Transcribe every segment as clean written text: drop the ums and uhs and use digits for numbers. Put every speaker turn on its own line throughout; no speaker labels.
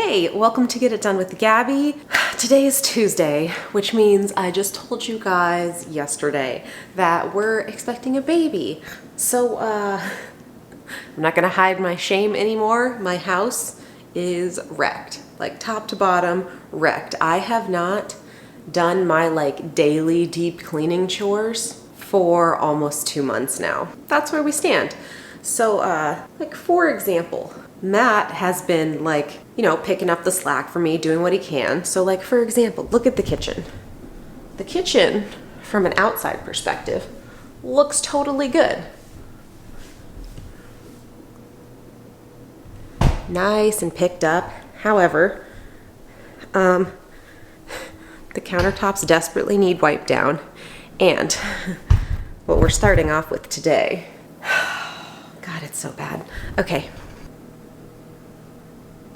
Hey, welcome to Get It Done with Gabby. Today is Tuesday, which means I just told you guys yesterday that we're expecting a baby. So, I'm not gonna hide my shame anymore. My house is wrecked, like top to bottom, wrecked. I have not done my daily deep cleaning chores for almost 2 months now. That's where we stand. So, for example, Matt has been picking up the slack for me, doing what he can. So for example, look at the kitchen. The kitchen, from an outside perspective, looks totally good. Nice and picked up. However, the countertops desperately need wiped down. And what we're starting off with today, God, it's so bad. Okay.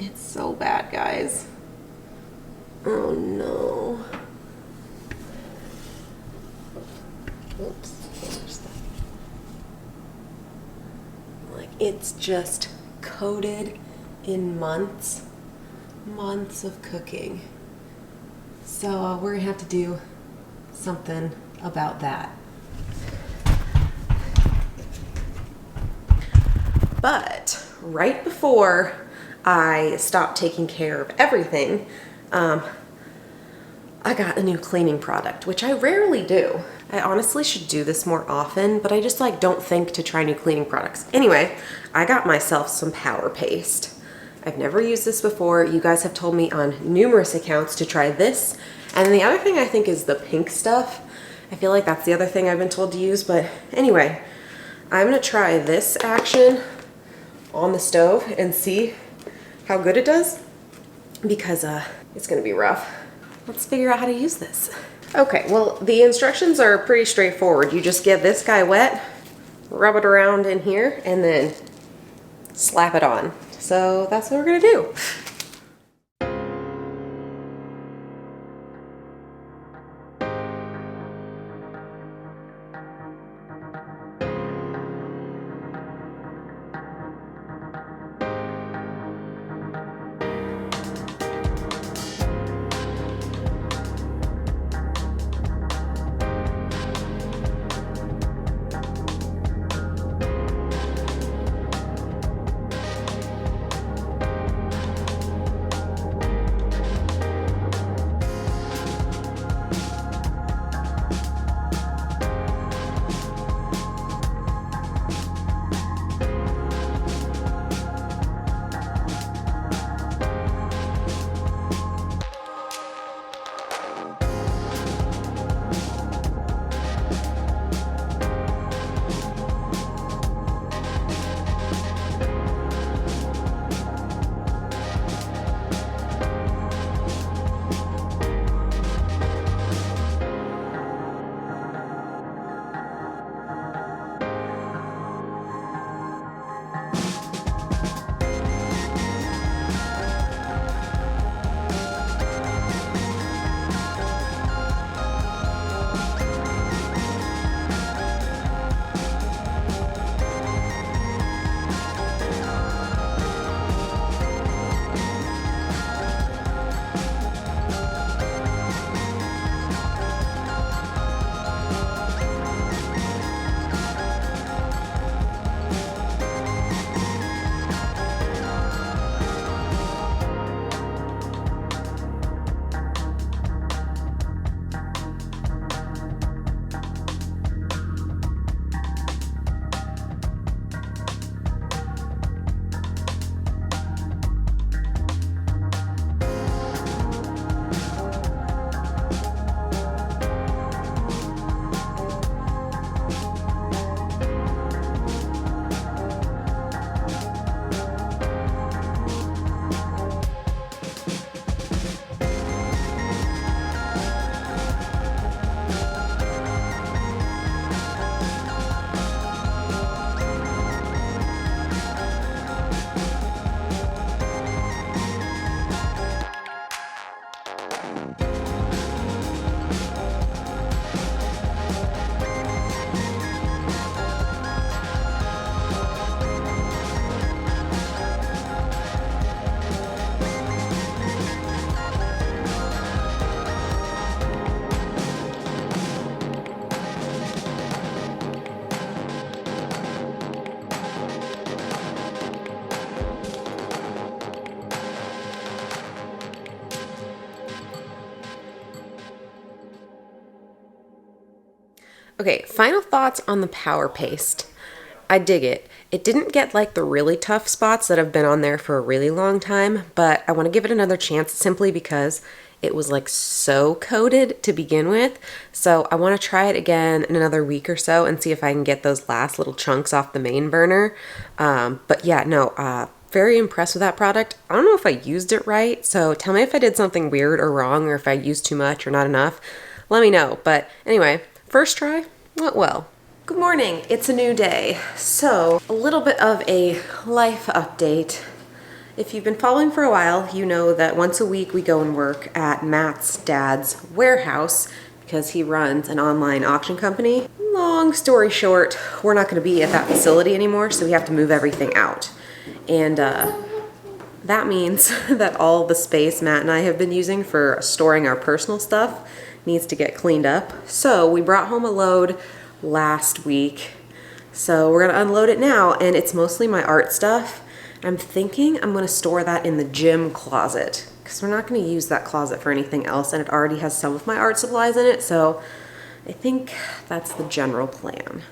It's so bad, guys. Oh no. Oops. It's just coated in months of cooking. So we're gonna have to do something about that. But right before I stopped taking care of everything, I got a new cleaning product, which I rarely do. I honestly should do this more often, but I just don't think to try new cleaning products. Anyway, I got myself some power paste. I've never used this before. You guys have told me on numerous accounts to try this. And then the other thing I think is the pink stuff. I feel like that's the other thing I've been told to use, but anyway, I'm gonna try this action on the stove and see how good it does, because it's gonna be rough. Let's figure out how to use this. Okay, well, the instructions are pretty straightforward. You just get this guy wet, rub it around in here, and then slap it on. So that's what we're gonna do. Okay, final thoughts on the Power Paste. I dig it. It didn't get like the really tough spots that have been on there for a really long time, but I want to give it another chance simply because it was like so coated to begin with. So I want to try it again in another week or so and see if I can get those last little chunks off the main burner. But yeah, no, very impressed with that product. I don't know if I used it right, so tell me if I did something weird or wrong, or if I used too much or not enough. Let me know. But anyway, first try went well. Good morning, it's a new day. So, a little bit of a life update. If you've been following for a while, you know that once a week we go and work at Matt's dad's warehouse because he runs an online auction company. Long story short, we're not gonna be at that facility anymore, so we have to move everything out. And that means that all the space Matt and I have been using for storing our personal stuff needs to get cleaned up. So we brought home a load last week. So we're gonna unload it now, and it's mostly my art stuff. I'm thinking I'm gonna store that in the gym closet because we're not gonna use that closet for anything else, and it already has some of my art supplies in it, so I think that's the general plan.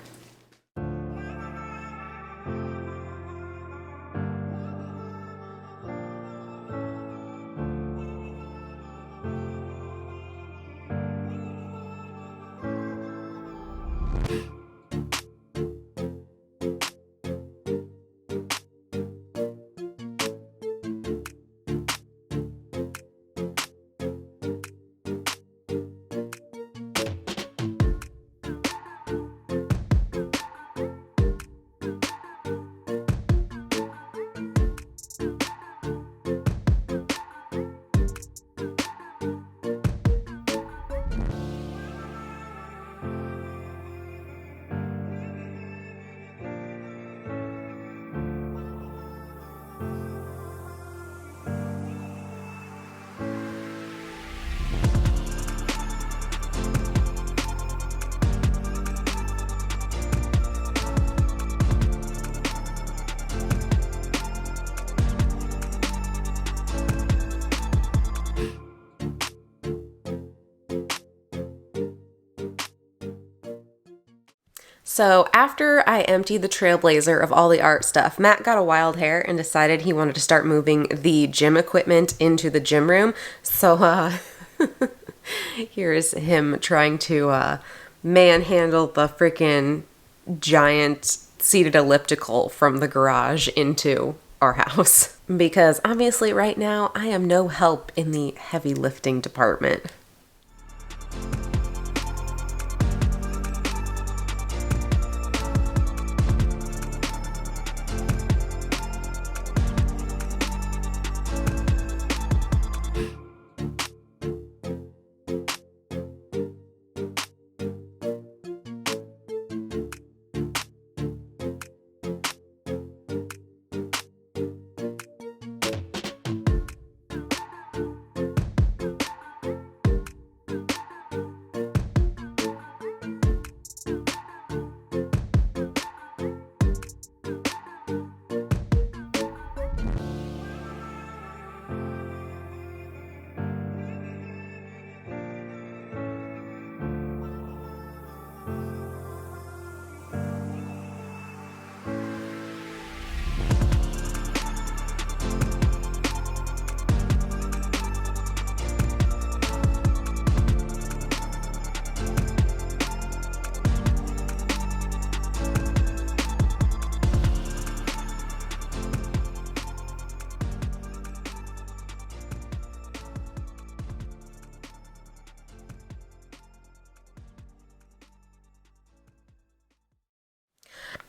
So after I emptied the Trailblazer of all the art stuff, Matt got a wild hair and decided he wanted to start moving the gym equipment into the gym room. So here's him trying to manhandle the freaking giant seated elliptical from the garage into our house. Because obviously right now I am no help in the heavy lifting department.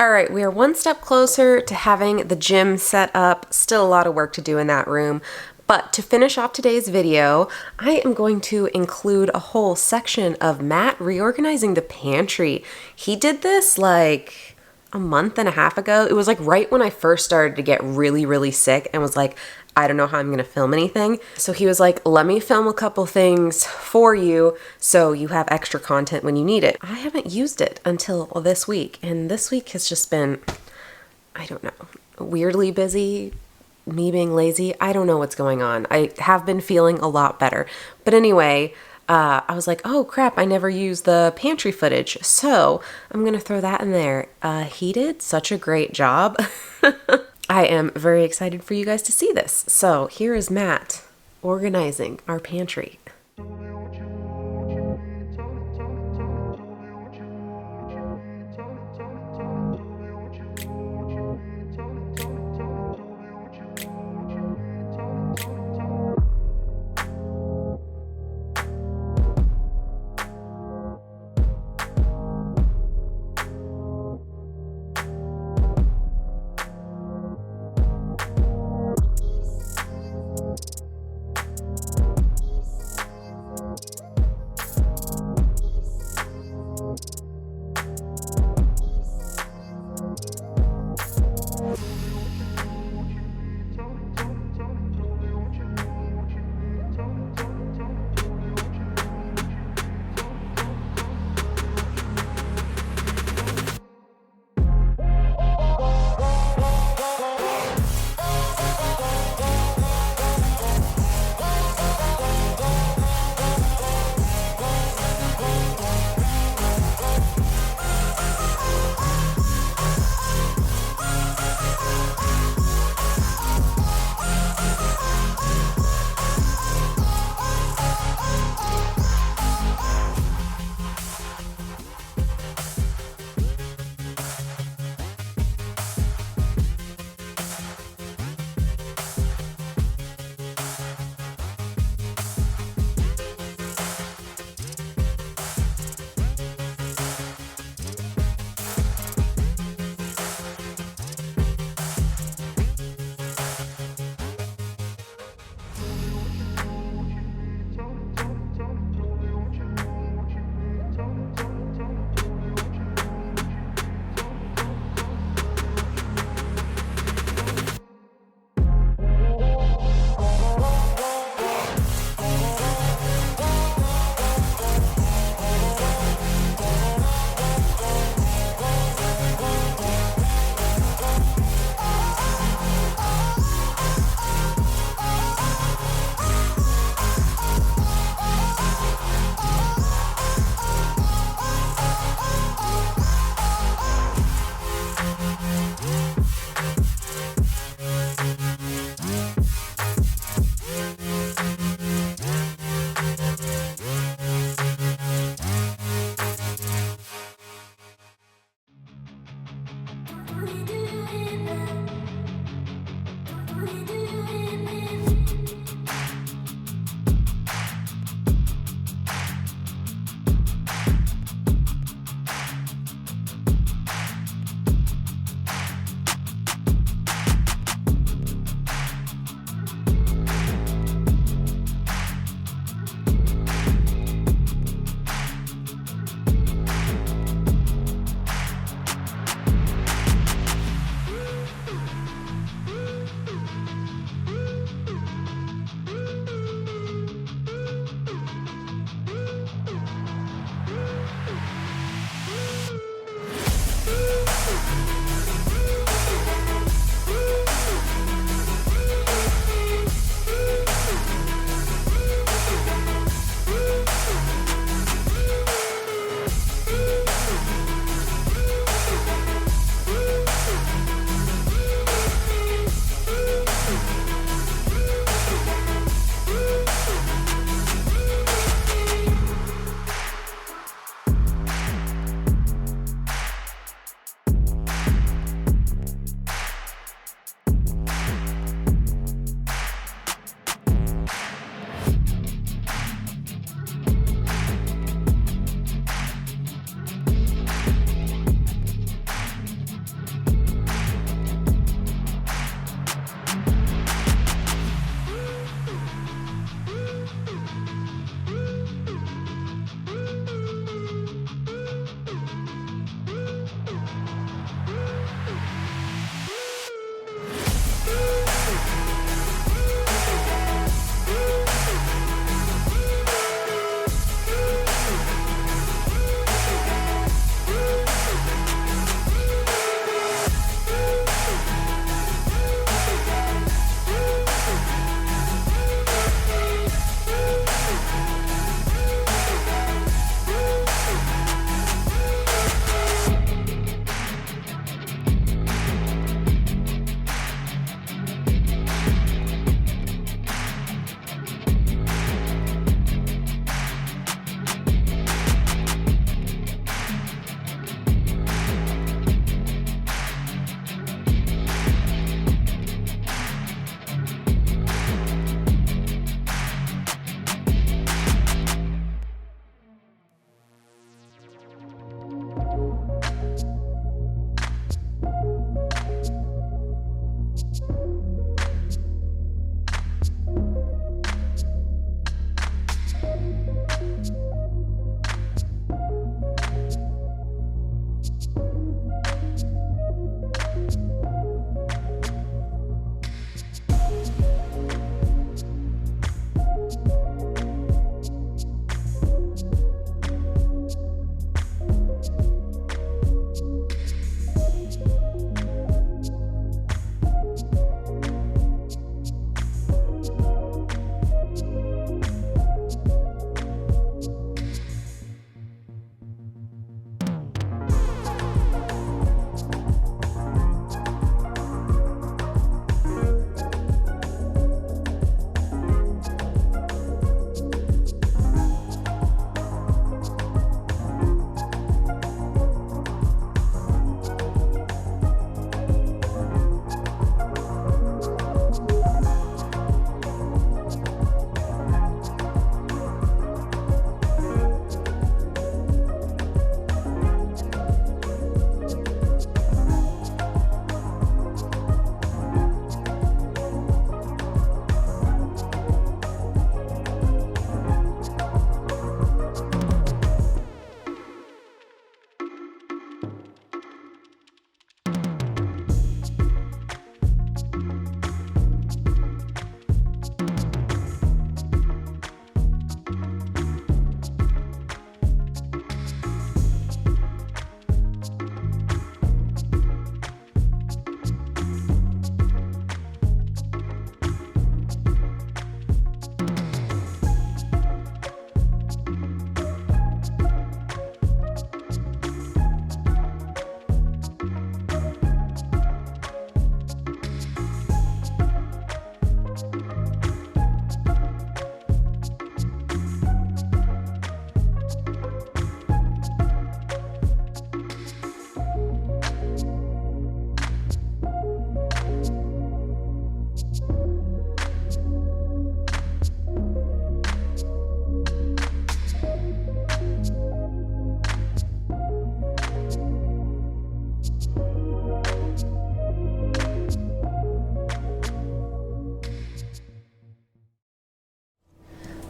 All right, we are one step closer to having the gym set up. Still a lot of work to do in that room. But to finish off today's video, I am going to include a whole section of Matt reorganizing the pantry. He did this like a month and a half ago. It was like right when I first started to get really, really sick and was like, I don't know how I'm going to film anything. So he was like, let me film a couple things for you so you have extra content when you need it. I haven't used it until this week. And this week has just been, I don't know, weirdly busy, me being lazy. I don't know what's going on. I have been feeling a lot better. But anyway, I was like, oh crap, I never used the pantry footage, so I'm gonna throw that in there. He did such a great job. I am very excited for you guys to see this. So here is Matt organizing our pantry.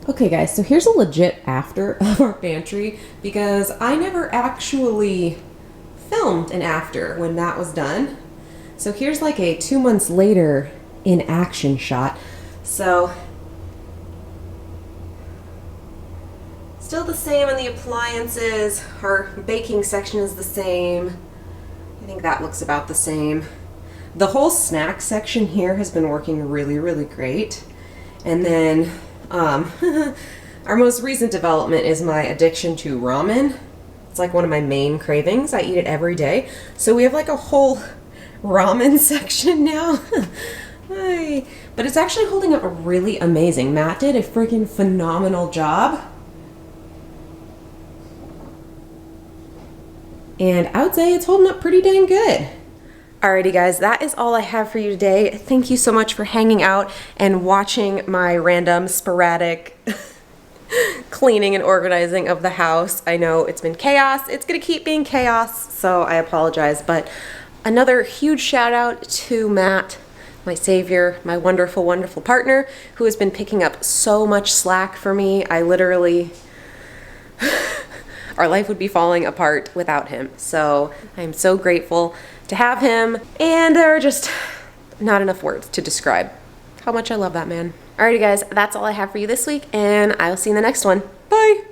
Okay guys, so here's a legit after of our pantry because I never actually filmed an after when that was done. So here's like a 2 months later in action shot. So still the same in the appliances. Our baking section is the same. I think that looks about the same. The whole snack section here has been working really, really great. And then our most recent development is my addiction to ramen. It's like one of my main cravings. I eat it every day. So we have like a whole ramen section now. But it's actually holding up really amazing. Matt did a freaking phenomenal job. And I would say it's holding up pretty dang good. Alrighty guys, that is all I have for you today. Thank you so much for hanging out and watching my random sporadic cleaning and organizing of the house. I know it's been chaos. It's gonna keep being chaos, so I apologize. But another huge shout out to Matt, my savior, my wonderful, wonderful partner, who has been picking up so much slack for me. I literally, our life would be falling apart without him. So I'm so grateful to have him, and there are just not enough words to describe how much I love that man. Alrighty guys, that's all I have for you this week, and I'll see you in the next one. Bye!